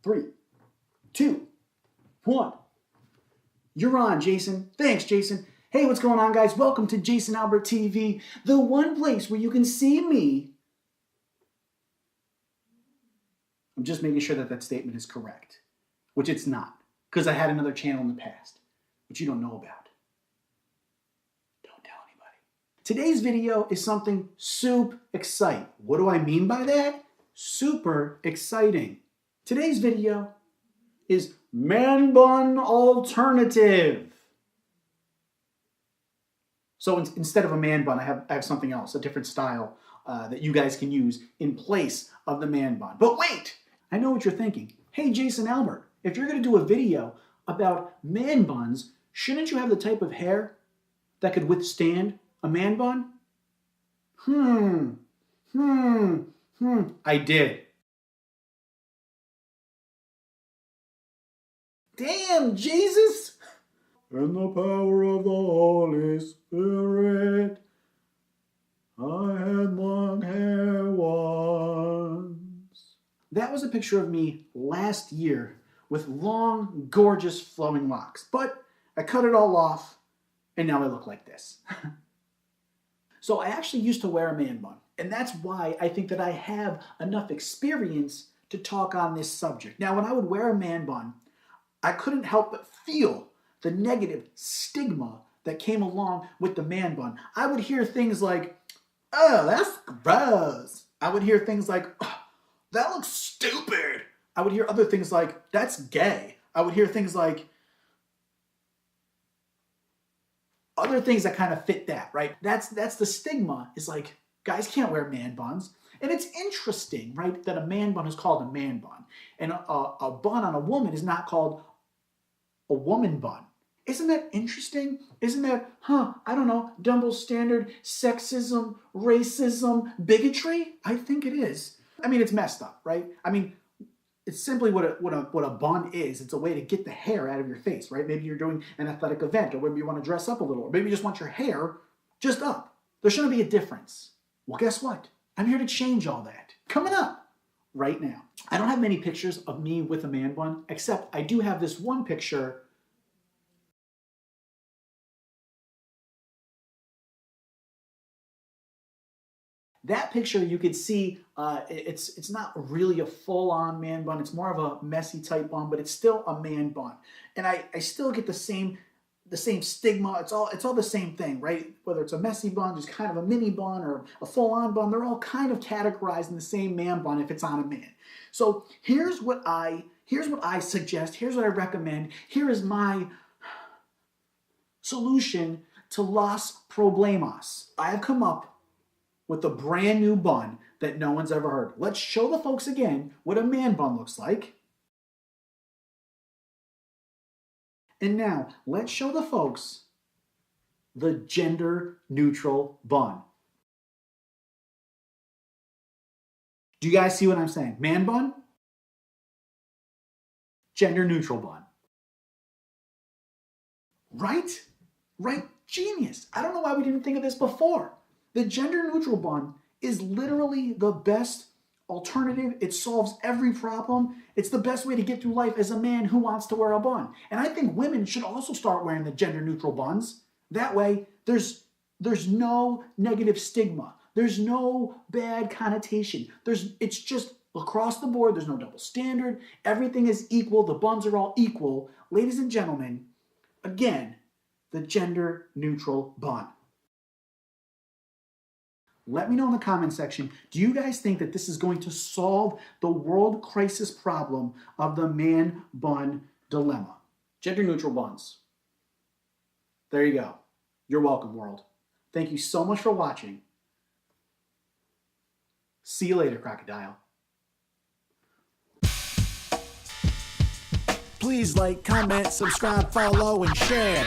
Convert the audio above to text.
3, 2, 1. You're on, Jason. Thanks, Jason. Hey, what's going on, guys? Welcome to Jason Albert TV, the one place where you can see me. I'm just making sure that that statement is correct, which it's not, because I had another channel in the past, which you don't know about. Don't tell anybody. Today's video is something super exciting. What do I mean by that? Super exciting. Today's video is man-bun alternative. So instead of a man bun, I have something else, a different style that you guys can use in place of the man bun. But wait, I know what you're thinking. Hey, Jason Albert, if you're going to do a video about man buns, shouldn't you have the type of hair that could withstand a man bun? I did. Damn, Jesus! In the power of the Holy Spirit, I had long hair once. That was a picture of me last year with long, gorgeous, flowing locks. But I cut it all off, and now I look like this. So I actually used to wear a man bun, and that's why I think that I have enough experience to talk on this subject. Now, when I would wear a man bun, I couldn't help but feel the negative stigma that came along with the man bun. I would hear things like, oh, that's gross. I would hear things like, oh, that looks stupid. I would hear other things like, that's gay. I would hear things like, other things that kind of fit that, right? That's the stigma. It's like, guys can't wear man buns. And it's interesting, right, that a man bun is called a man bun. And a bun on a woman is not called a woman bun. Isn't that interesting? Isn't that, I don't know, double standard, sexism, racism, bigotry? I think it is. I mean, it's messed up, right? I mean, it's simply what a bun is. It's a way to get the hair out of your face, right? Maybe you're doing an athletic event, or maybe you want to dress up a little, or maybe you just want your hair just up. There shouldn't be a difference. Well, guess what? I'm here to change all that. Coming up right now. I don't have many pictures of me with a man bun, except I do have this one picture. That picture, you could see, it's not really a full-on man bun. It's more of a messy type bun, but it's still a man bun. And I still get the same stigma. It's all the same thing, right? Whether it's a messy bun, just kind of a mini bun, or a full-on bun, they're all kind of categorized in the same man bun if it's on a man. So here's what I suggest. Here's what I recommend. Here is my solution to los problemos. I have come up with a brand new bun that no one's ever heard. Let's show the folks again what a man bun looks like. And now, let's show the folks the gender neutral bun. Do you guys see what I'm saying? Man bun, gender neutral bun. Right? Right? Genius. I don't know why we didn't think of this before. The gender neutral bun is literally the best alternative. It solves every problem. It's the best way to get through life as a man who wants to wear a bun. And I think women should also start wearing the gender neutral buns. That way, there's no negative stigma. There's no bad connotation. It's just across the board. There's no double standard. Everything is equal. The buns are all equal. Ladies and gentlemen, again, the gender neutral bun. Let me know in the comment section, do you guys think that this is going to solve the world crisis problem of the man bun dilemma? Gender neutral buns. There you go. You're welcome, world. Thank you so much for watching. See you later, crocodile. Please like, comment, subscribe, follow, and share.